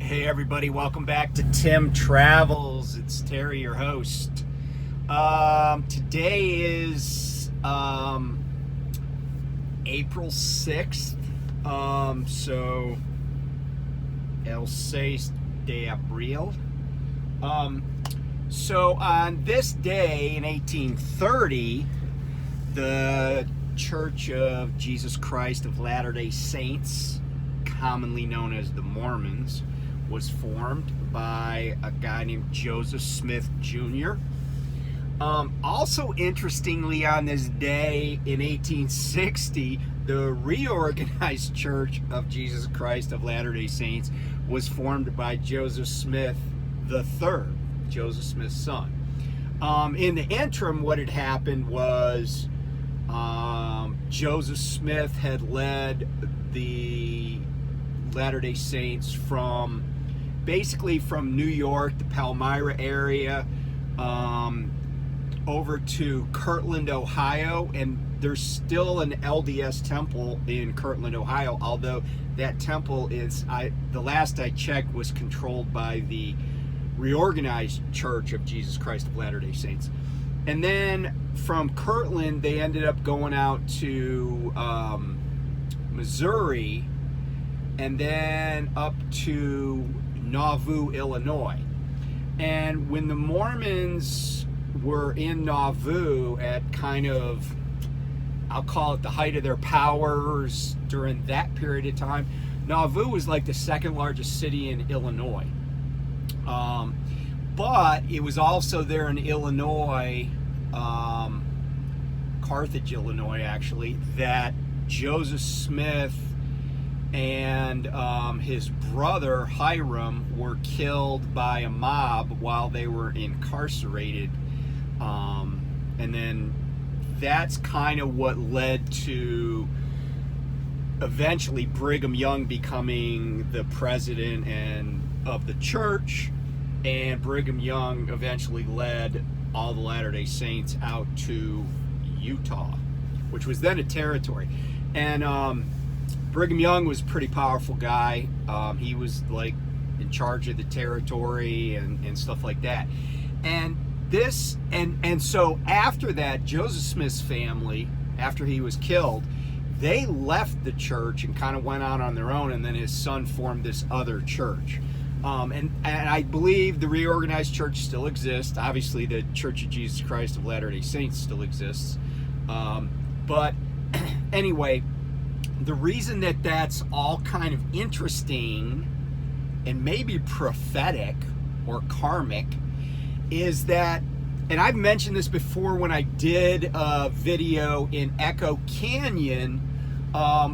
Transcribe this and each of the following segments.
Hey everybody, welcome back to Tim Travels. It's Terry, your host. Today is April 6th. So El 6 de Abril. So on this day in 1830, the Church of Jesus Christ of Latter-day Saints, commonly known as the Mormons, was formed by a guy named Joseph Smith Jr. Also interestingly, on this day in 1860, the reorganized Church of Jesus Christ of Latter-day Saints was formed by Joseph Smith III, Joseph Smith's son. In the interim, what had happened was Joseph Smith had led the Latter-day Saints from New York, the Palmyra area, over to Kirtland, Ohio, and there's still an LDS temple in Kirtland, Ohio, although that temple is, the last I checked, was controlled by the reorganized Church of Jesus Christ of Latter-day Saints. And then from Kirtland, they ended up going out to Missouri, and then up to Nauvoo, Illinois. And when the Mormons were in Nauvoo at kind of, I'll call it the height of their powers during that period of time, Nauvoo was like the second largest city in Illinois. But it was also there in Illinois, Carthage, Illinois actually, that Joseph Smith and his brother Hiram were killed by a mob while they were incarcerated, and then that's kind of what led to eventually Brigham Young becoming the president of the church, and Brigham Young eventually led all the Latter-day Saints out to Utah, which was then a territory. And Brigham Young was a pretty powerful guy. He was like in charge of the territory and stuff like that. And so after that, Joseph Smith's family, after he was killed, they left the church and kind of went out on their own, and then his son formed this other church. And I believe the reorganized church still exists. Obviously, the Church of Jesus Christ of Latter-day Saints still exists. But anyway, the reason that that's all kind of interesting and maybe prophetic or karmic is that, and I've mentioned this before when I did a video in Echo Canyon,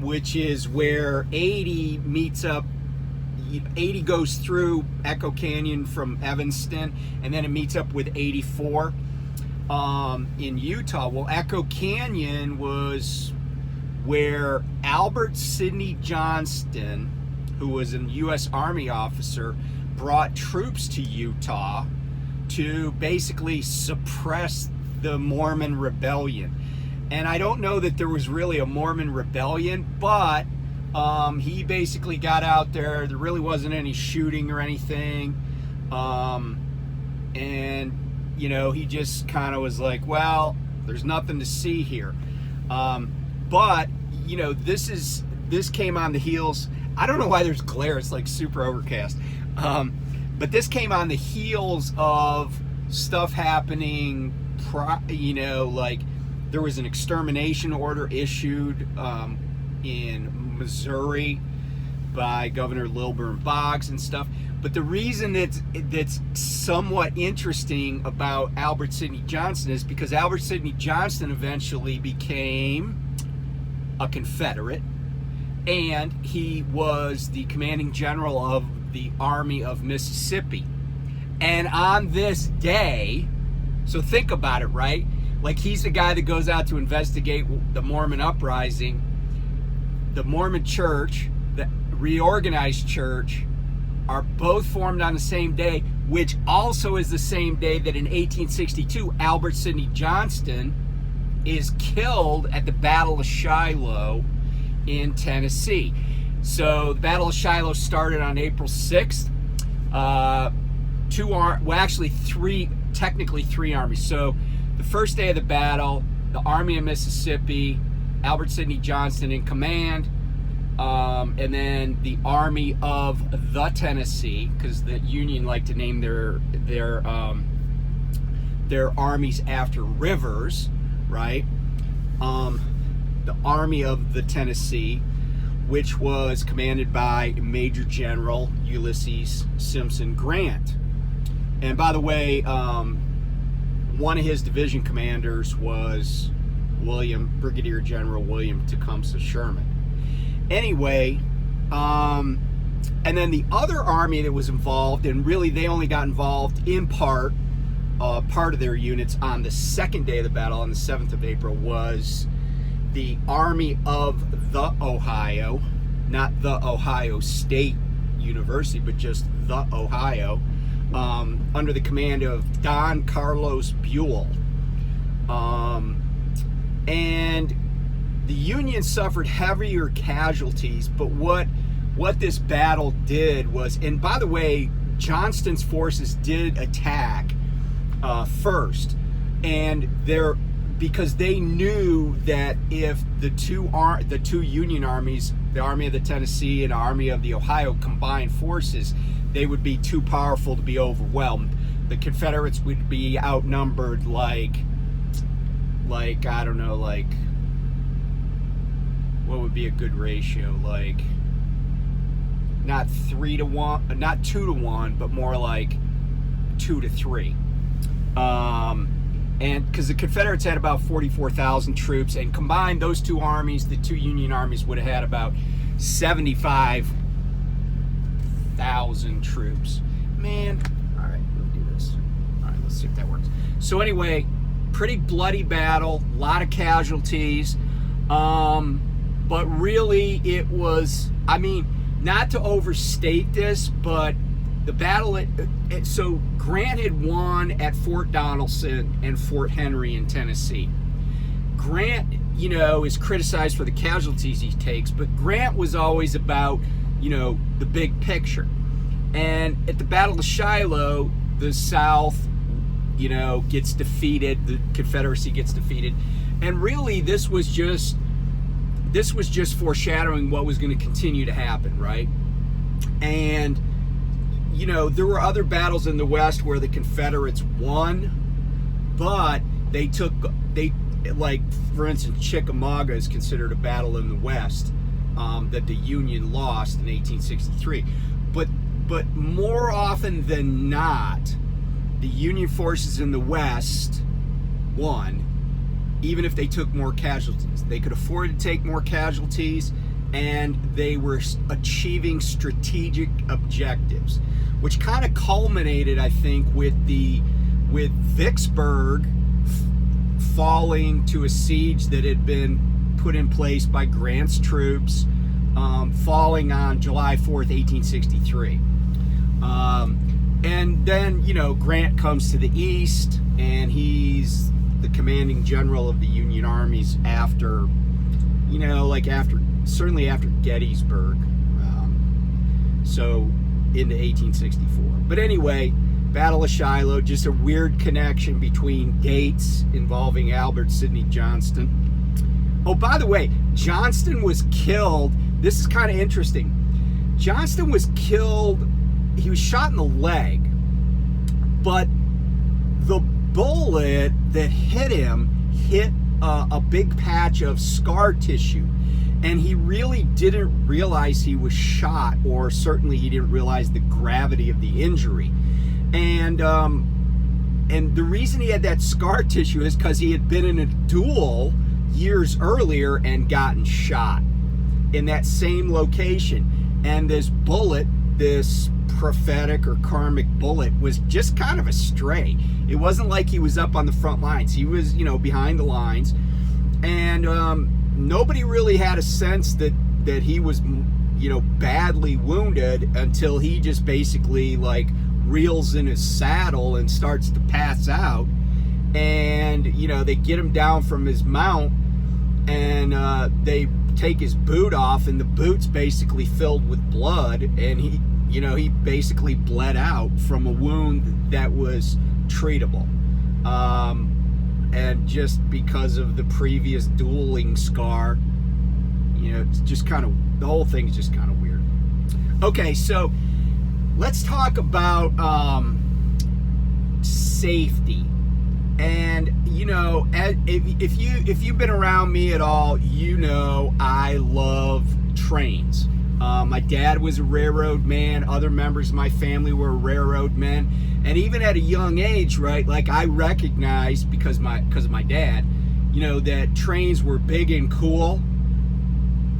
which is where 80 meets up. 80 goes through Echo Canyon from Evanston, and then it meets up with 84 in Utah. Well, Echo Canyon was where Albert Sidney Johnston, who was a U.S. Army officer, brought troops to Utah to basically suppress the Mormon rebellion. And I don't know that there was really a Mormon rebellion, but he basically got out there. There really wasn't any shooting or anything. And, you know, he just kind of was like, well, there's nothing to see here. But, you know, this came on the heels. I don't know why there's glare. It's like super overcast. But this came on the heels of stuff happening, you know, like there was an extermination order issued in Missouri by Governor Lilburn Boggs and stuff. But the reason that's somewhat interesting about Albert Sidney Johnston is because Albert Sidney Johnston eventually became a Confederate, and he was the commanding general of the Army of Mississippi. And on this day, so think about it, right? Like, he's the guy that goes out to investigate the Mormon uprising. The Mormon church, the reorganized church, are both formed on the same day, which also is the same day that in 1862, Albert Sidney Johnston is killed at the Battle of Shiloh in Tennessee. So the Battle of Shiloh started on April 6th, Technically three armies. So the first day of the battle, the Army of Mississippi, Albert Sidney Johnston in command, and then the Army of the Tennessee, because the Union like to name their armies after rivers, right? The Army of the Tennessee, which was commanded by Major General Ulysses Simpson Grant. And by the way, one of his division commanders was Brigadier General William Tecumseh Sherman. Anyway, and then the other army that was involved, and really they only got involved in part of their units on the second day of the battle, on the 7th of April, was the Army of the Ohio, not the Ohio State University, but just the Ohio, under the command of Don Carlos Buell. And the Union suffered heavier casualties, but what this battle did was, and by the way, Johnston's forces did attack first, and because they knew that if the two Union armies, the Army of the Tennessee and Army of the Ohio, combined forces, they would be too powerful to be overwhelmed. The Confederates would be outnumbered like I don't know, like, what would be a good ratio? Like, not 3 to 1, not 2 to 1, but more like 2 to 3. And because the Confederates had about 44,000 troops, and combined those two armies, the two Union armies, would have had about 75,000 troops. Man, all right, we'll do this. All right, let's see if that works. So anyway, pretty bloody battle, a lot of casualties, but really it was, I mean, not to overstate this, but the battle, so Grant had won at Fort Donelson and Fort Henry in Tennessee. Grant, is criticized for the casualties he takes, but Grant was always about, the big picture. And at the Battle of Shiloh, the South, gets defeated, the Confederacy gets defeated. And really this was just foreshadowing what was going to continue to happen, right? And there were other battles in the West where the Confederates won, but like, for instance, Chickamauga is considered a battle in the West that the Union lost in 1863. But more often than not, the Union forces in the West won, even if they took more casualties. They could afford to take more casualties, and they were achieving strategic objectives, which kind of culminated, I think, with Vicksburg falling to a siege that had been put in place by Grant's troops, falling on July 4th, 1863. And then, Grant comes to the east, and he's the commanding general of the Union armies after, certainly after Gettysburg. So into 1864. But anyway, Battle of Shiloh, just a weird connection between dates involving Albert Sidney Johnston. Oh, by the way, Johnston was killed. This is kind of interesting. Johnston was killed, he was shot in the leg, but the bullet that hit him hit a big patch of scar tissue. And he really didn't realize he was shot, or certainly he didn't realize the gravity of the injury. And the reason he had that scar tissue is because he had been in a duel years earlier and gotten shot in that same location. And this bullet, this prophetic or karmic bullet, was just kind of a stray. It wasn't like he was up on the front lines. He was, behind the lines. And nobody really had a sense that he was, badly wounded until he just basically reels in his saddle and starts to pass out. And, they get him down from his mount, and they take his boot off, and the boot's basically filled with blood, and he, you know, he basically bled out from a wound that was treatable. And just because of the previous dueling scar, you know, it's just kind of, the whole thing is just kind of weird. Okay, so let's talk about safety. And you know, if you've been around me at all, you know I love trains. My dad was a railroad man. Other members of my family were railroad men. And even at a young age, right, like I recognized, because of my dad, you know, that trains were big and cool,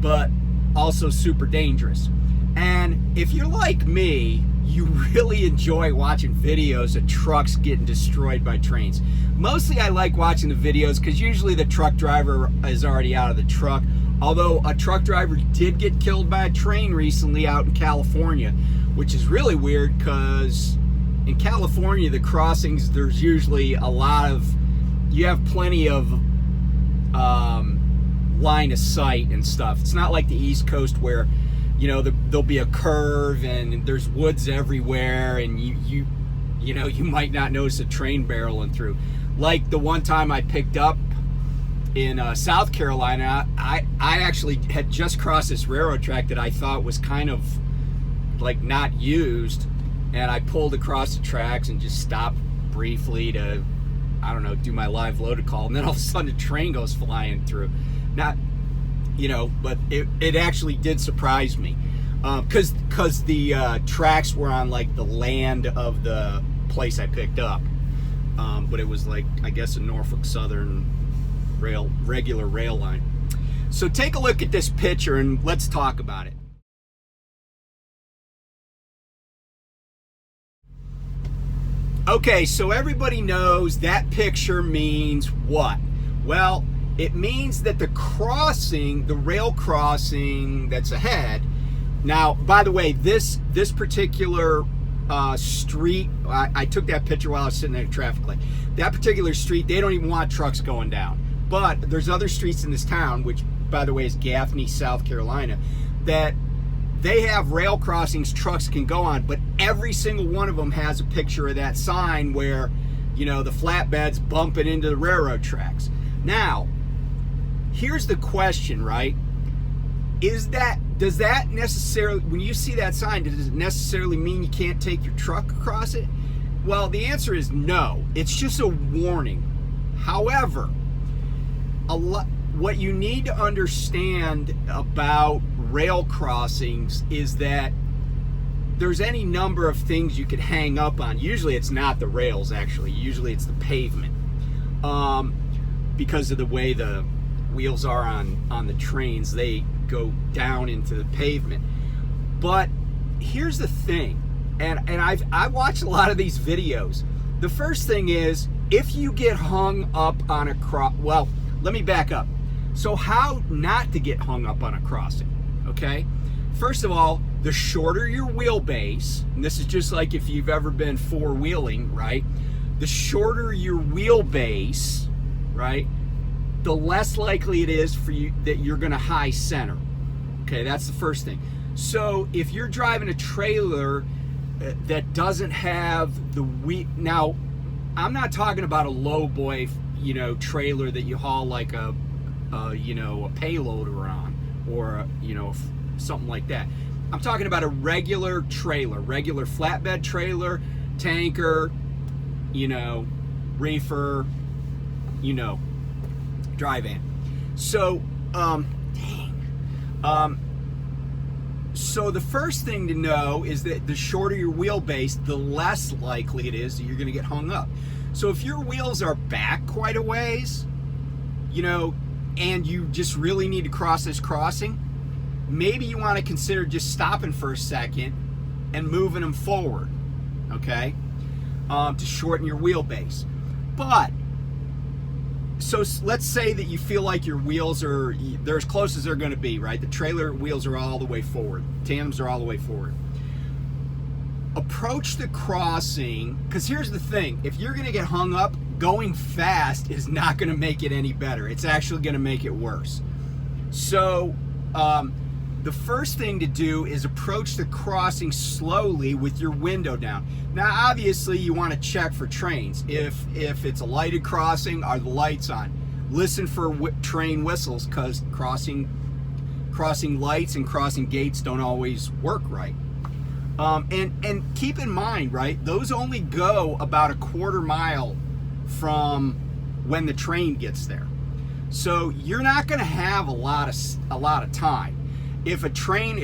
but also super dangerous. And if you're like me, you really enjoy watching videos of trucks getting destroyed by trains. Mostly I like watching the videos because usually the truck driver is already out of the truck. Although a truck driver did get killed by a train recently out in California, which is really weird because in California, the crossings, there's usually a lot of, you have plenty of line of sight and stuff. It's not like the East Coast where, you know, there'll be a curve and there's woods everywhere, and you know, you might not notice a train barreling through. Like the one time I picked up in South Carolina, I actually had just crossed this railroad track that I thought was kind of like not used, and I pulled across the tracks and just stopped briefly to, I don't know, do my live loaded call, and then all of a sudden a train goes flying through. Not, you know, but it actually did surprise me, because the tracks were on like the land of the place I picked up, but it was like, I guess, a Norfolk Southern regular rail line. So take a look at this picture and let's talk about it. Okay, so everybody knows that picture means what? Well, it means that the crossing, the rail crossing that's ahead. Now, by the way, this particular street, I took that picture while I was sitting at a traffic light. That particular street, they don't even want trucks going down. But there's other streets in this town, which, by the way, is Gaffney, South Carolina, that they have rail crossings trucks can go on, but every single one of them has a picture of that sign where, you know, the flatbed's bumping into the railroad tracks. Now, here's the question, right? Does that necessarily, when you see that sign, does it necessarily mean you can't take your truck across it? Well, the answer is no. It's just a warning. However, what you need to understand about rail crossings is that there's any number of things you could hang up on. Usually it's not the rails, actually. Usually it's the pavement, because of the way the wheels are on the trains. They go down into the pavement. But here's the thing, and I've watched a lot of these videos. The first thing is, if you get hung up on a well, let me back up. So how not to get hung up on a crossing, okay? First of all, the shorter your wheelbase, and this is just like if you've ever been four-wheeling, right? The shorter your wheelbase, right, the less likely it is for you that you're gonna high center. Okay, that's the first thing. So if you're driving a trailer that doesn't have the wheel, now I'm not talking about a low boy, you know, trailer that you haul like a you know, a payloader on, or you know, something like that. I'm talking about a regular trailer, regular flatbed trailer, tanker, you know, reefer, you know, dry van. So, so the first thing to know is that the shorter your wheelbase, the less likely it is that you're going to get hung up. So if your wheels are back quite a ways, you know, and you just really need to cross this crossing, maybe you want to consider just stopping for a second and moving them forward, okay, to shorten your wheelbase. But so let's say that you feel like your wheels they're as close as they're going to be, right? The trailer wheels are all the way forward, tandems are all the way forward. Approach the crossing, because here's the thing, if you're going to get hung up, going fast is not going to make it any better. It's actually going to make it worse. So the first thing to do is approach the crossing slowly with your window down. Now, obviously, you want to check for trains. If it's a lighted crossing, are the lights on? Listen for train whistles, because crossing lights and crossing gates don't always work right. And keep in mind, right, those only go about a quarter mile from when the train gets there. So you're not going to have a lot of time. If a train,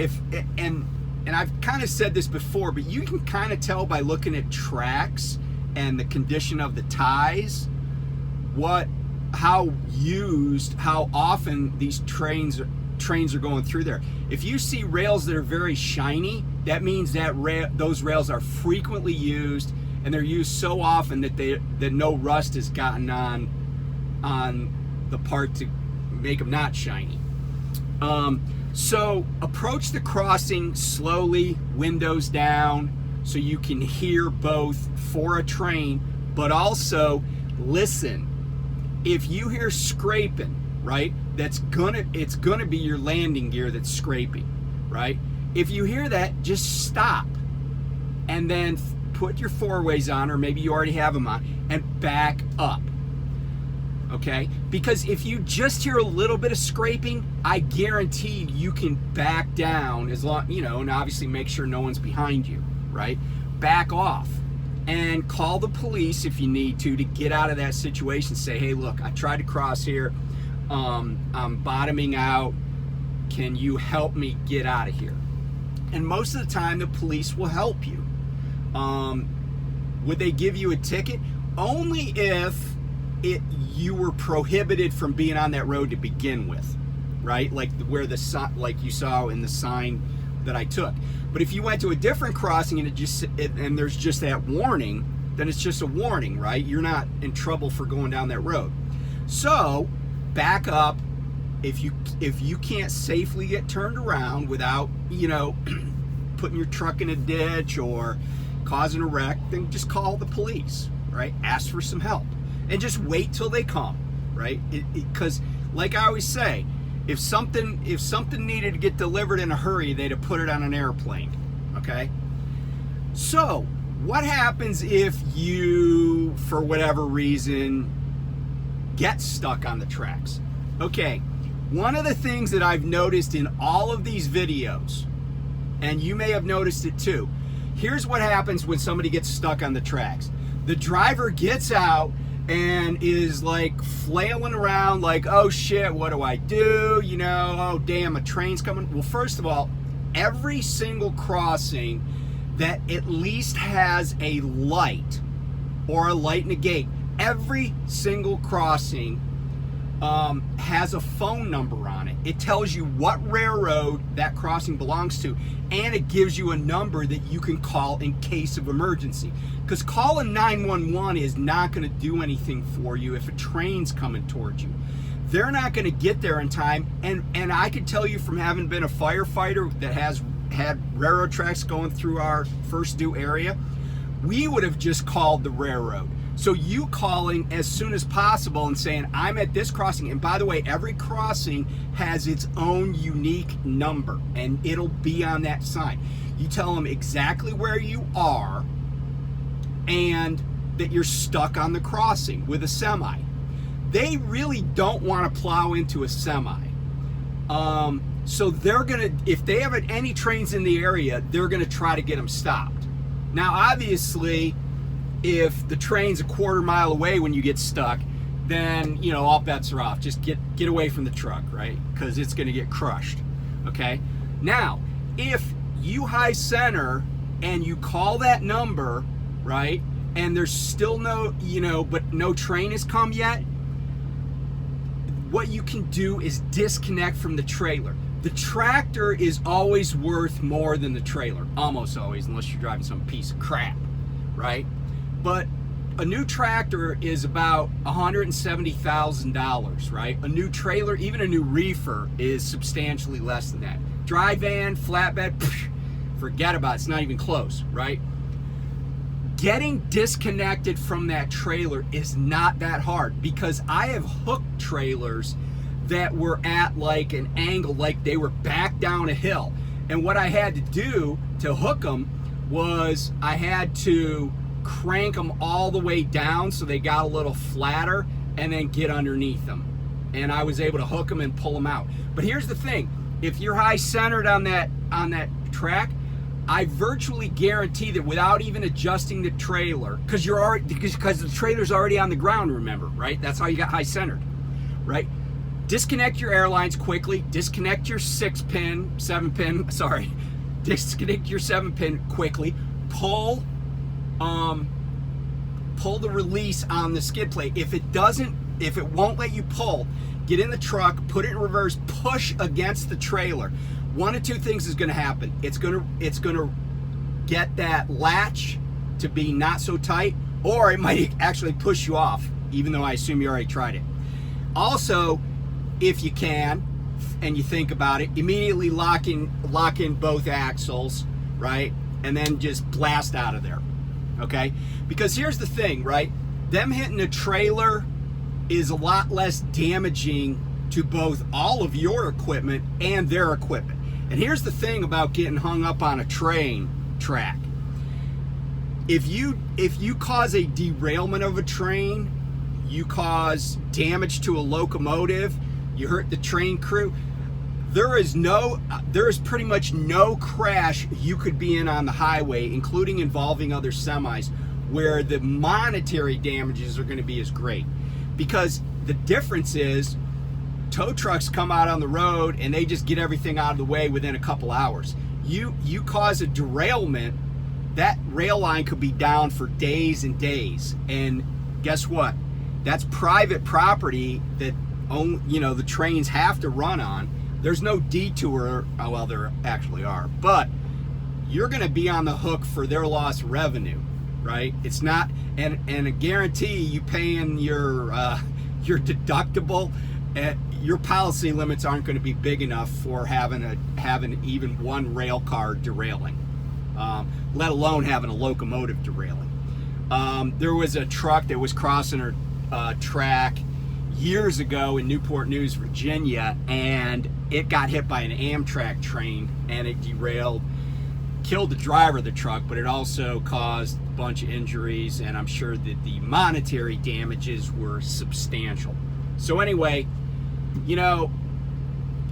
and I've kind of said this before, but you can kind of tell by looking at tracks and the condition of the ties how often these trains are going through there. If you see rails that are very shiny, that means that those rails are frequently used, and they're used so often that no rust has gotten on the part to make them not shiny. So approach the crossing slowly, windows down, so you can hear both for a train, but also listen. If you hear scraping, right, it's gonna be your landing gear that's scraping, right? If you hear that, just stop, and then put your four-ways on, or maybe you already have them on, and back up. Okay, because if you just hear a little bit of scraping, I guarantee you can back down, as long, and obviously make sure no one's behind you, right? Back off and call the police if you need to get out of that situation. Say, hey, look, I tried to cross here. I'm bottoming out. Can you help me get out of here? And most of the time, the police will help you. Would they give you a ticket? Only if you were prohibited from being on that road to begin with, right? Like like you saw in the sign that I took. But if you went to a different crossing and there's just that warning, then it's just a warning, right? You're not in trouble for going down that road. So back up. If you can't safely get turned around without putting your truck in a ditch or causing a wreck, then just call the police, right? Ask for some help. And just wait till they come, right? Because, like I always say, if something needed to get delivered in a hurry, they'd have put it on an airplane, okay? So, what happens if you, for whatever reason, get stuck on the tracks? Okay, one of the things that I've noticed in all of these videos, and you may have noticed it too, here's what happens when somebody gets stuck on the tracks. The driver gets out and is like flailing around like, oh shit, what do I do? Oh damn, a train's coming. Well, first of all, every single crossing that at least has a light or a light and a gate, every single crossing has a phone number on it. It tells you what railroad that crossing belongs to, and it gives you a number that you can call in case of emergency. Because calling 911 is not going to do anything for you if a train's coming towards you. They're not going to get there in time, and I can tell you from having been a firefighter that has had railroad tracks going through our first due area, we would have just called the railroad. So you calling as soon as possible and saying, I'm at this crossing. And by the way, every crossing has its own unique number, and it'll be on that sign. You tell them exactly where you are and that you're stuck on the crossing with a semi. They really don't want to plow into a semi. So they're gonna, if they have any trains in the area, they're gonna try to get them stopped. Now, obviously, if the train's a quarter mile away when you get stuck, then all bets are off. Just get away from the truck, right? Because it's going to get crushed. Okay. Now, if you high center and you call that number, right, and there's still but no train has come yet, what you can do is disconnect from the trailer. The tractor is always worth more than the trailer, almost always, unless you're driving some piece of crap, right? But a new tractor is about $170,000, right? A new trailer, even a new reefer, is substantially less than that. Dry van, flatbed, forget about it. It's not even close, right? Getting disconnected from that trailer is not that hard, because I have hooked trailers that were at like an angle, like they were back down a hill. And what I had to do to hook them was I had to crank them all the way down so they got a little flatter, and then get underneath them. And I was able to hook them and pull them out. But here's the thing, if you're high centered on that track, I virtually guarantee that without even adjusting the trailer, because the trailer's already on the ground, remember, right? That's how you got high centered, right? Disconnect your airlines quickly, disconnect your 7-pin, disconnect your 7-pin quickly, pull the release on the skid plate. If it won't let you pull, get in the truck, put it in reverse, push against the trailer. One of two things is going to happen. It's going to get that latch to be not so tight, or it might actually push you off, even though I assume you already tried it. Also, if you can, and you think about it, immediately lock in both axles, right? And then just blast out of there, okay? Because here's the thing, right? Them hitting a trailer is a lot less damaging to both all of your equipment and their equipment. And here's the thing about getting hung up on a train track. If you cause a derailment of a train, you cause damage to a locomotive, you hurt the train crew, there is pretty much no crash you could be in on the highway, including involving other semis, where the monetary damages are going to be as great. Because the difference is, tow trucks come out on the road and they just get everything out of the way within a couple hours. You cause a derailment, that rail line could be down for days and days. And guess what? That's private property that the trains have to run on. There's no detour. Oh, well, there actually are, but you're going to be on the hook for their lost revenue, right? It's not, and a guarantee you paying your deductible. Your policy limits aren't going to be big enough for having even one rail car derailing, let alone having a locomotive derailing. There was a truck that was crossing a track years ago in Newport News, Virginia, and it got hit by an Amtrak train, and it derailed, killed the driver of the truck, but it also caused a bunch of injuries, and I'm sure that the monetary damages were substantial. So anyway,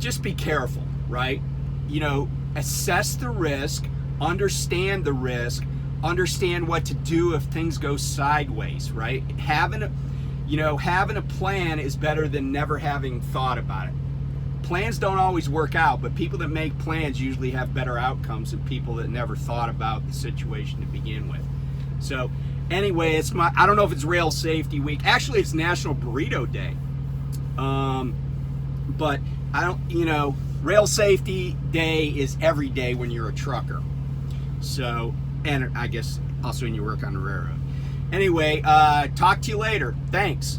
just be careful, right? Assess the risk, understand the risk, understand what to do if things go sideways, right? Having a plan is better than never having thought about it. Plans don't always work out, but people that make plans usually have better outcomes than people that never thought about the situation to begin with. So anyway, I don't know if it's Rail Safety Week. Actually, it's National Burrito Day. But Rail Safety Day is every day when you're a trucker. So, and I guess also when you work on the railroad. Anyway, talk to you later. Thanks.